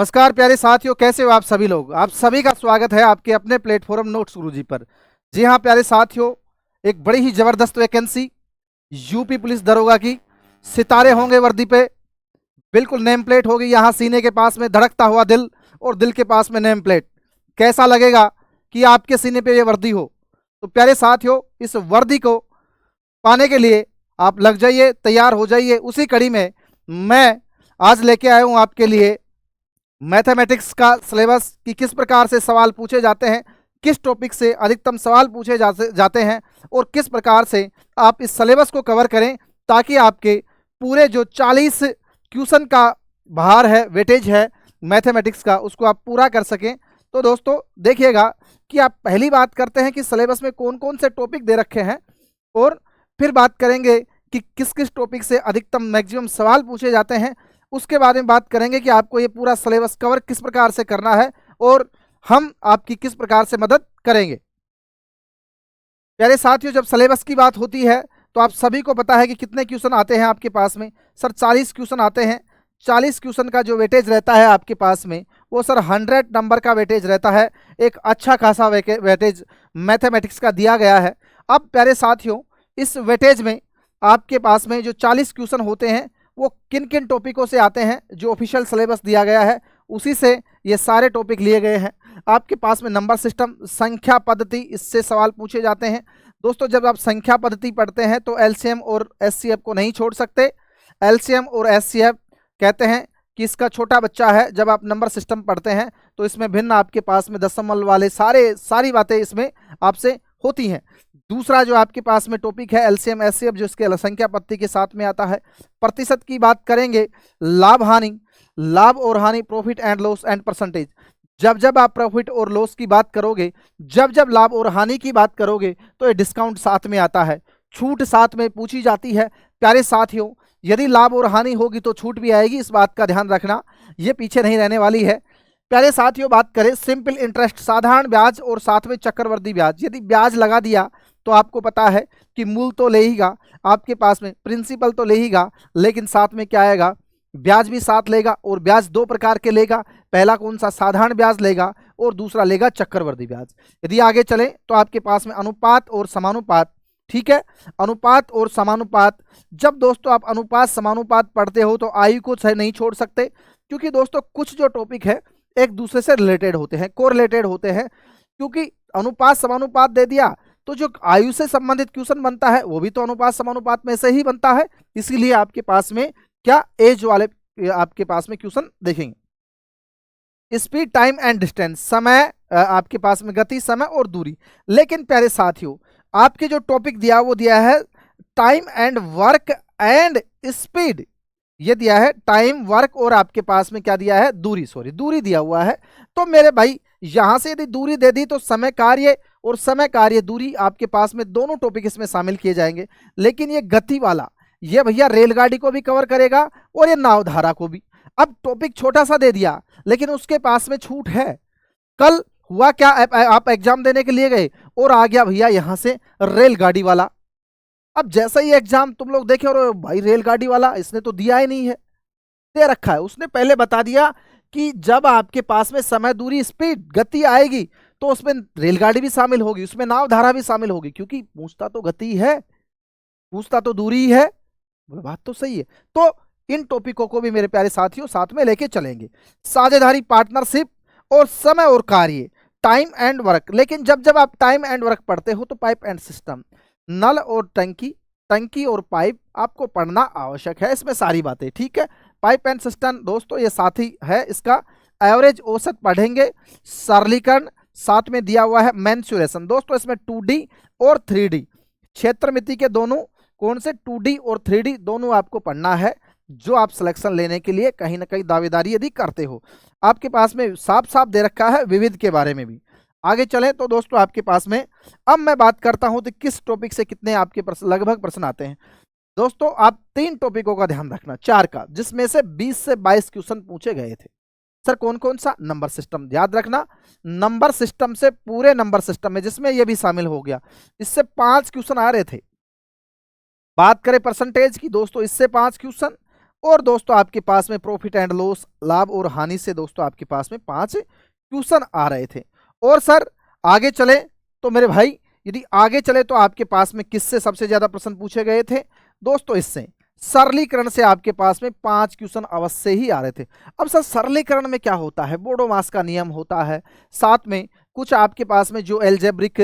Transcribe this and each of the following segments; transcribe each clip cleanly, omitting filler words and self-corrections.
नमस्कार प्यारे साथियों, कैसे हो आप सभी लोग। आप सभी का स्वागत है आपके अपने प्लेटफॉर्म नोट्स गुरुजी पर। जी हाँ प्यारे साथियों, एक बड़ी ही जबरदस्त वैकेंसी यूपी पुलिस दरोगा की। सितारे होंगे वर्दी पे, बिल्कुल नेम प्लेट होगी यहाँ सीने के पास में, धड़कता हुआ दिल और दिल के पास में नेम प्लेट। कैसा लगेगा कि आपके सीने पे ये वर्दी हो। तो प्यारे साथियों, इस वर्दी को पाने के लिए आप लग जाइए, तैयार हो जाइए। उसी कड़ी में मैं आज लेके आया हूँ आपके लिए मैथमेटिक्स का सिलेबस कि किस प्रकार से सवाल पूछे जाते हैं, किस टॉपिक से अधिकतम सवाल पूछे जाते हैं और किस प्रकार से आप इस सिलेबस को कवर करें ताकि आपके पूरे जो 40 क्वेश्चन का भार है, वेटेज है मैथमेटिक्स का, उसको आप पूरा कर सकें। तो दोस्तों देखिएगा कि आप पहली बात करते हैं कि सिलेबस में कौन कौन से टॉपिक दे रखे हैं और फिर बात करेंगे कि किस किस टॉपिक से अधिकतम मैक्सिमम सवाल पूछे जाते हैं। उसके बारे में बात करेंगे कि आपको ये पूरा सिलेबस कवर किस प्रकार से करना है और हम आपकी किस प्रकार से मदद करेंगे। प्यारे साथियों, जब सिलेबस की बात होती है तो आप सभी को पता है कि कितने क्वेश्चन आते हैं आपके पास में। सर 40 क्वेश्चन आते हैं। 40 क्वेश्चन का जो वेटेज रहता है आपके पास में वो सर 100 नंबर का वेटेज रहता है। एक अच्छा खासा वेटेज मैथमेटिक्स का दिया गया है। अब प्यारे साथियों, इस वेटेज में आपके पास में जो 40 क्वेश्चन होते हैं वो किन किन टॉपिकों से आते हैं, जो ऑफिशियल सिलेबस दिया गया है उसी से ये सारे टॉपिक लिए गए हैं। आपके पास में नंबर सिस्टम, संख्या पद्धति, इससे सवाल पूछे जाते हैं। दोस्तों जब आप संख्या पद्धति पढ़ते हैं तो एलसीएम और एचसीएफ को नहीं छोड़ सकते। एलसीएम और एचसीएफ कहते हैं कि इसका छोटा बच्चा है। जब आप नंबर सिस्टम पढ़ते हैं तो इसमें भिन्न आपके पास में दशमलव वाले सारी बातें इसमें आपसे होती हैं। दूसरा जो आपके पास में टॉपिक है एलसीएम एचसीएफ, जो इसके संख्या पद्धति के साथ में आता है। प्रतिशत की बात करेंगे, लाभ हानि, लाभ और हानि, profit and loss and percentage. जब जब आप प्रॉफिट और लॉस की बात करोगे, जब जब लाभ और हानि की बात करोगे तो ये डिस्काउंट साथ में आता है, छूट साथ में पूछी जाती है। प्यारे साथियों, यदि लाभ और हानि होगी तो छूट भी आएगी, इस बात का ध्यान रखना, ये पीछे नहीं रहने वाली है। प्यारे साथियों, बात करें सिंपल इंटरेस्ट, साधारण ब्याज और साथ में चक्रवर्ती ब्याज। यदि ब्याज लगा दिया तो आपको पता है कि मूल तो लेगा, आपके पास में प्रिंसिपल तो लेगा, लेकिन साथ में क्या आएगा, ब्याज भी साथ लेगा। और ब्याज दो प्रकार के लेगा, पहला कौन सा, साधारण ब्याज लेगा और दूसरा लेगा चक्रवर्ती ब्याज। यदि आगे चले तो आपके पास में अनुपात और समानुपात। ठीक है, अनुपात और समानुपात। जब दोस्तों आप अनुपात समानुपात पढ़ते हो तो आयु को नहीं छोड़ सकते, क्योंकि दोस्तों कुछ जो टॉपिक है एक दूसरे से रिलेटेड होते हैं, कोरिलेटेड होते हैं। क्योंकि अनुपात समानुपात दे दिया तो जो आयु से संबंधित क्वेश्चन बनता है वो भी तो अनुपात समानुपात में से ही बनता है। इसीलिए आपके पास में क्या एज वाले आपके पास में क्वेश्चन देखेंगे। स्पीड, टाइम एंड डिस्टेंस, समय, आपके पास में गति, समय और दूरी। लेकिन प्यारे साथियों, आपके जो टॉपिक दिया वो दिया है time and work and speed. ये दिया है टाइम, वर्क और आपके पास में क्या दिया है, दूरी, दूरी दिया हुआ है। तो मेरे भाई यहां से यदि दूरी दे दी तो समय कार्य और समय कार्य दूरी आपके पास में दोनों टॉपिक इसमें शामिल किए जाएंगे। लेकिन ये गति वाला, ये भैया रेलगाड़ी को भी कवर करेगा और ये नावधारा को भी। अब टॉपिक छोटा सा दे दिया लेकिन उसके पास में छूट है। कल हुआ क्या, आप एग्जाम देने के लिए गए और आ गया भैया यहां से रेलगाड़ी वाला। अब जैसा ही एग्जाम तुम लोग देखे और भाई रेलगाड़ी वाला इसने तो दिया ही नहीं है, दे रखा है, उसने पहले बता दिया कि जब आपके पास में समय, दूरी, स्पीड, गति आएगी तो उसमें रेलगाड़ी भी शामिल होगी, उसमें नावधारा भी शामिल होगी, क्योंकि पूछता तो गति है, पूछता तो दूरी है। बात तो सही है। तो इन टॉपिकों को भी मेरे प्यारे साथियों साथ में लेके चलेंगे। साझेदारी, पार्टनरशिप और समय और कार्य, टाइम एंड वर्क। लेकिन जब जब आप टाइम एंड वर्क पढ़ते हो तो पाइप एंड सिस्टम, नल और टंकी, टंकी और पाइप आपको पढ़ना आवश्यक है, इसमें सारी बातें। ठीक है, पाइप एंड सिस्टम दोस्तों ये साथी है, इसका एवरेज औसत पढ़ेंगे। सरलीकरण साथ में दिया हुआ है। मेंसुरेशन दोस्तों इसमें 2D और 3D क्षेत्र मिति के दोनों, कौन से 2D और 3D दोनों आपको पढ़ना है, जो आप सिलेक्शन लेने के लिए कहीं ना कहीं दावेदारी यदि करते हो। आपके पास में साफ साफ दे रखा है विविध के बारे में भी। आगे चलें तो दोस्तों आपके पास में अब मैं बात करता हूं तो किस टॉपिक से कितने आपके लगभग प्रश्न आते हैं। दोस्तों आप 3 टॉपिकों का ध्यान रखना, 4 का, जिसमें से 20 से 22 क्वेश्चन पूछे गए थे। सर कौन कौन सा, नंबर सिस्टम, याद रखना नंबर सिस्टम से, पूरे नंबर सिस्टम में जिसमें यह भी शामिल हो गया, इससे 5 क्वेश्चन आ रहे थे। बात करें परसेंटेज की दोस्तों, इससे 5 क्वेश्चन और दोस्तों आपके पास में प्रॉफिट एंड लॉस, लाभ और हानि से दोस्तों आपके पास में 5 क्वेश्चन आ रहे थे। और सर आगे चले तो मेरे भाई, यदि आगे चले तो आपके पास में किससे सबसे ज्यादा प्रश्न पूछे गए थे दोस्तों? इससे सरलीकरण से आपके पास में 5 क्वेश्चन अवश्य ही आ रहे थे। अब सर सरलीकरण में क्या होता है? बोडोमास का नियम होता है, साथ में कुछ आपके पास में जो एल्जेब्रिक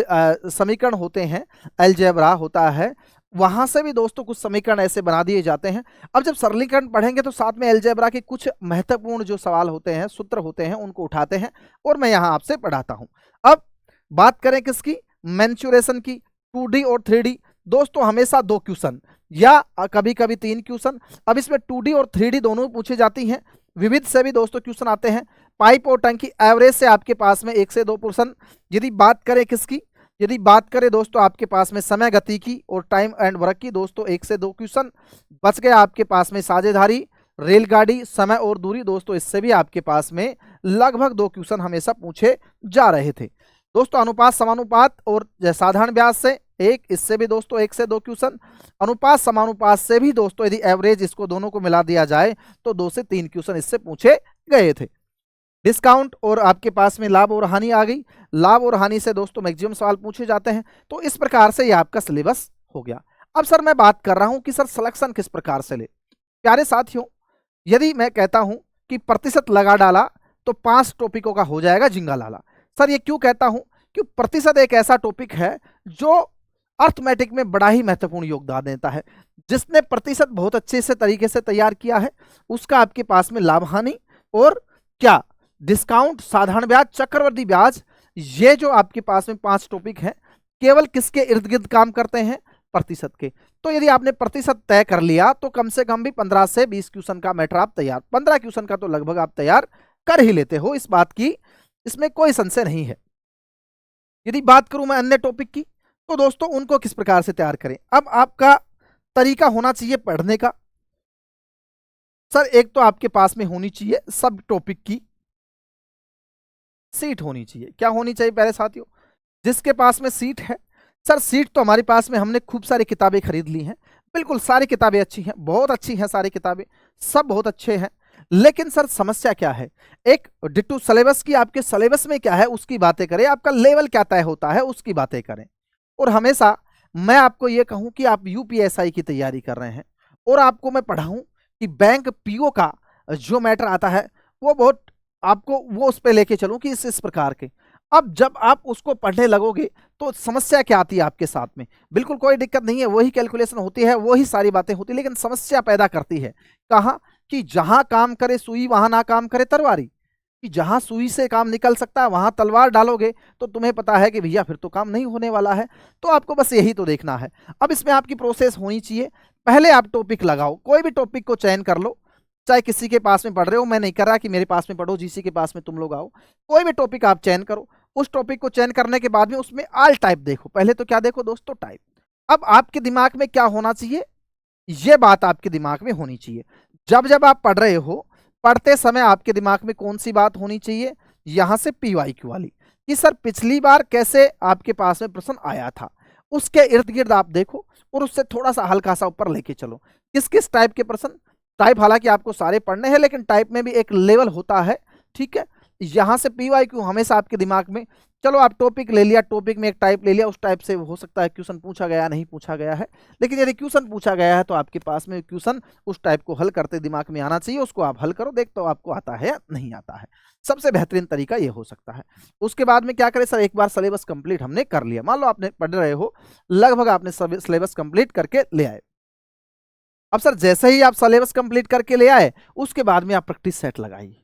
समीकरण होते हैं, एल्जेब्रा होता है, वहां से भी दोस्तों कुछ समीकरण ऐसे बना दिए जाते हैं। अब जब सरलीकरण पढ़ेंगे तो साथ में एल्जेब्रा के कुछ महत्वपूर्ण जो सवाल होते हैं, सूत्र होते हैं, उनको उठाते हैं और मैं यहां आपसे पढ़ाता हूं। अब बात करें किसकी? मेंसुरेशन की, 2D और 3D। दोस्तों हमेशा 2 क्वेश्चन या कभी कभी 3 क्वेश्चन। अब इसमें 2D और 3D दोनों पूछी जाती हैं। विविध से भी दोस्तों क्वेश्चन आते हैं। पाइप और टंकी एवरेज से आपके पास में 1 से 2 प्रश्न। यदि बात करें किसकी? यदि बात करें दोस्तों आपके पास में समय गति की और टाइम एंड वर्क की, दोस्तों 1 से 2 क्वेश्चन। बच गया आपके पास में साझेदारी, रेलगाड़ी, समय और दूरी। दोस्तों इससे भी आपके पास में लगभग 2 क्वेश्चन हमेशा पूछे जा रहे थे। दोस्तों अनुपात समानुपात और साधारण ब्याज से 1, इससे भी दोस्तों 1 से 2 क्वेश्चन। अनुपात समानुपात से भी दोस्तों यदि एवरेज इसको दोनों को मिला दिया जाए तो 2 से 3 क्वेश्चन इससे पूछे गए थे। डिस्काउंट और आपके पास में लाभ और हानि आ गई। लाभ और हानि से दोस्तों मैक्सिमम सवाल पूछे जाते हैं। तो इस प्रकार से ये आपका सिलेबस हो गया। अब सर मैं बात कर रहा हूं कि सर सिलेक्शन किस प्रकार से ले। प्यारे साथियों, यदि मैं कहता हूं कि प्रतिशत लगा डाला तो 5 टॉपिकों का हो जाएगा जिंगा लाला। सर ये क्यों कहता हूं? कि प्रतिशत एक ऐसा टॉपिक है जो अर्थमेटिक में बड़ा ही महत्वपूर्ण योगदान देता है। जिसने प्रतिशत बहुत अच्छे से तरीके से तैयार किया है उसका आपके पास में लाभ हानि और क्या डिस्काउंट, साधारण ब्याज, चक्रवृद्धि ब्याज, ये जो आपके पास में 5 टॉपिक हैं केवल किसके इर्द गिर्द काम करते हैं? प्रतिशत के। तो यदि आपने प्रतिशत तय कर लिया तो कम से कम भी 15 से 20 क्वेश्चन का मैटर आप तैयार, 15 क्वेश्चन का तो लगभग आप तैयार कर ही लेते हो, इस बात की इसमें कोई संशय नहीं है। यदि बात करूं मैं अन्य टॉपिक की तो दोस्तों उनको किस प्रकार से तैयार करें। अब आपका तरीका होना चाहिए पढ़ने का। सर एक तो आपके पास में होनी चाहिए सब टॉपिक की सीट होनी चाहिए। क्या होनी चाहिए प्यारे साथियों? जिसके पास में सीट है, सर सीट तो हमारे पास में हमने खूब सारी किताबें खरीद ली हैं। बिल्कुल सारी किताबें अच्छी हैं, बहुत अच्छी हैं सारी किताबें, सब बहुत अच्छे हैं। लेकिन सर समस्या क्या है? एक डिटू सिलेबस की, आपके सिलेबस में क्या है उसकी बातें करें, आपका लेवल क्या तय होता है उसकी बातें करें। और हमेशा मैं आपको ये कहूं कि आप यूपीएसआई की तैयारी कर रहे हैं और आपको मैं पढ़ाऊं कि बैंक पीओ का जो मैटर आता है वो बहुत आपको वो उस पे लेके चलूं कि इस प्रकार के। अब जब आप उसको पढ़ने लगोगे तो समस्या क्या आती है आपके साथ में? बिल्कुल कोई दिक्कत नहीं है, वही कैलकुलेशन होती है, वही सारी बातें होती है, लेकिन समस्या पैदा करती है कहाँ? कि जहां काम करे सुई वहां ना काम करे तलवारी। कि जहां सुई से काम निकल सकता है वहां तलवार डालोगे तो तुम्हें पता है कि भैया फिर तो काम नहीं होने वाला है। तो आपको बस यही तो देखना है। अब इसमें आपकी प्रोसेस होनी चाहिए, पहले आप टॉपिक लगाओ, कोई भी टॉपिक को चयन कर लो, चाहे किसी के पास में पढ़ रहे हो, मैं नहीं कर रहा कि मेरे पास में पढ़ो, जीसी के पास में तुम लोग आओ, कोई भी टॉपिक आप चयन करो। उस टॉपिक को चयन करने के बाद में उसमें ऑल टाइप देखो। पहले तो क्या देखो दोस्तों? टाइप। अब आपके दिमाग में क्या होना चाहिए? ये बात आपके दिमाग में होनी चाहिए। जब जब आप पढ़ रहे हो, पढ़ते समय आपके दिमाग में कौन सी बात होनी चाहिए? यहां से पीवाईक्यू वाली, कि सर पिछली बार कैसे आपके पास में प्रश्न आया था, उसके इर्द गिर्द आप देखो और उससे थोड़ा सा हल्का सा ऊपर लेके चलो। किस किस टाइप के प्रश्न? टाइप हालांकि आपको सारे पढ़ने हैं लेकिन टाइप में भी एक लेवल होता है, ठीक है। यहां से पीवाईक्यू हमेशा आपके दिमाग में। चलो आप टॉपिक ले लिया, टॉपिक में एक टाइप ले लिया, उस टाइप से हो सकता है क्वेश्चन पूछा गया नहीं पूछा गया है, लेकिन यदि क्वेश्चन पूछा गया है तो आपके पास में क्वेश्चन उस टाइप को हल करते दिमाग में आना चाहिए। उसको आप हल करो, देखते हो आपको आता है या नहीं आता है। सबसे बेहतरीन तरीका ये हो सकता है। उसके बाद में क्या करें सर? एक बार सिलेबस कंप्लीट हमने कर लिया, मान लो आपने पढ़ रहे हो, लगभग आपने सिलेबस कंप्लीट करके ले आए। अब सर जैसे ही आप सिलेबस कंप्लीट करके ले आए उसके बाद में आप प्रैक्टिस सेट लगाइए,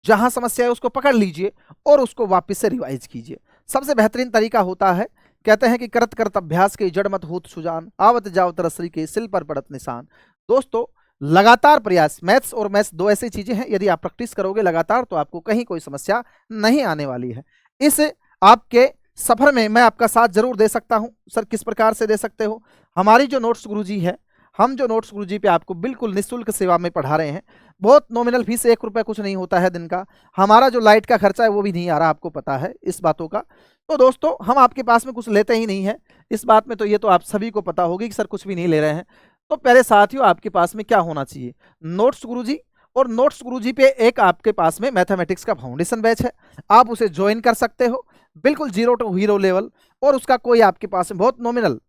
जहां समस्या है उसको पकड़ लीजिए और उसको वापस से रिवाइज कीजिए। सबसे बेहतरीन तरीका होता है, कहते हैं कि करत करत अभ्यास के जड़ मत होत सुजान, आवत जाओ तरसरी के सिल पर पड़त निशान। दोस्तों लगातार प्रयास, मैथ्स और मैथ्स दो ऐसी चीजें हैं, यदि आप प्रैक्टिस करोगे लगातार तो आपको कहीं कोई समस्या नहीं आने वाली है। इस आपके सफर में मैं आपका साथ जरूर दे सकता हूं। सर किस प्रकार से दे सकते हो? हमारी जो नोट्स गुरुजी है, हम जो नोट्स गुरुजी पे आपको बिल्कुल निःशुल्क सेवा में पढ़ा रहे हैं। बहुत नॉमिनल फीस, 1 रुपया कुछ नहीं होता है दिन का। हमारा जो लाइट का खर्चा है वो भी नहीं आ रहा, आपको पता है इस बातों का। तो दोस्तों हम आपके पास में कुछ लेते ही नहीं है, इस बात में तो ये तो आप सभी को पता होगी कि सर कुछ भी नहीं ले रहे हैं। तो प्यारे साथियों, आपके पास में क्या होना चाहिए, नोट्स गुरुजी, और नोट्स गुरुजी पे एक आपके पास में मैथमेटिक्स का फाउंडेशन बैच है, आप उसे ज्वाइन कर सकते हो, बिल्कुल 0 टू हीरो लेवल, और उसका कोई आपके पास में बहुत नॉमिनल,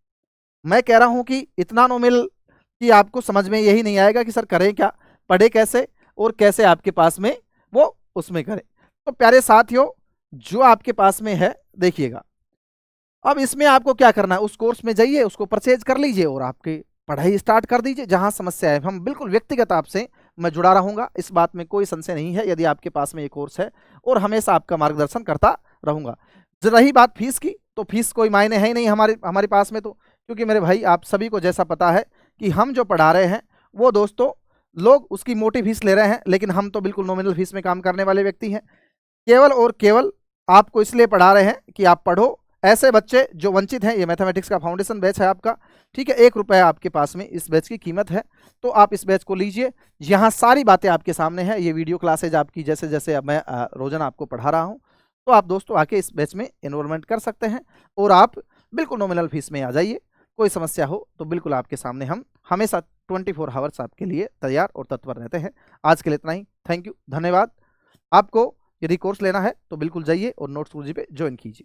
मैं कह रहा हूं कि इतना नॉमिनल कि आपको समझ में यही नहीं आएगा कि सर करें क्या, पढ़े कैसे, और कैसे आपके पास में वो उसमें करें। तो प्यारे साथियों, जो आपके पास में है देखिएगा, अब इसमें आपको क्या करना है, उस कोर्स में जाइए, उसको परचेज कर लीजिए और आपकी पढ़ाई स्टार्ट कर दीजिए। जहां समस्या है हम बिल्कुल व्यक्तिगत आपसे मैं जुड़ा रहूंगा, इस बात में कोई संशय नहीं है, यदि आपके पास में ये कोर्स है, और हमेशा आपका मार्गदर्शन करता रहूंगा। रही बात फीस की, तो फीस कोई मायने है ही नहीं हमारे हमारे पास में, तो क्योंकि मेरे भाई आप सभी को जैसा पता है कि हम जो पढ़ा रहे हैं वो दोस्तों लोग उसकी मोटी फीस ले रहे हैं, लेकिन हम तो बिल्कुल नॉमिनल फीस में काम करने वाले व्यक्ति हैं। केवल और केवल आपको इसलिए पढ़ा रहे हैं कि आप पढ़ो, ऐसे बच्चे जो वंचित हैं। ये मैथमेटिक्स का फाउंडेशन बैच है आपका, ठीक है, 1 रुपया आपके पास में इस बैच की कीमत है, तो आप इस बैच को लीजिए। यहाँ सारी बातें आपके सामने हैं, ये वीडियो क्लासेज आपकी जैसे जैसे अब मैं रोजाना आपको पढ़ा रहा हूँ, तो आप दोस्तों आके इस बैच में इन्रोलमेंट कर सकते हैं, और आप बिल्कुल नॉमिनल फीस में आ जाइए। कोई समस्या हो तो बिल्कुल आपके सामने हम हमेशा 24 आवर्स आपके लिए तैयार और तत्पर रहते हैं। आज के लिए इतना ही, थैंक यू, धन्यवाद। आपको यदि कोर्स लेना है तो बिल्कुल जाइए और नोट्स गुरुजी पे ज्वाइन कीजिए।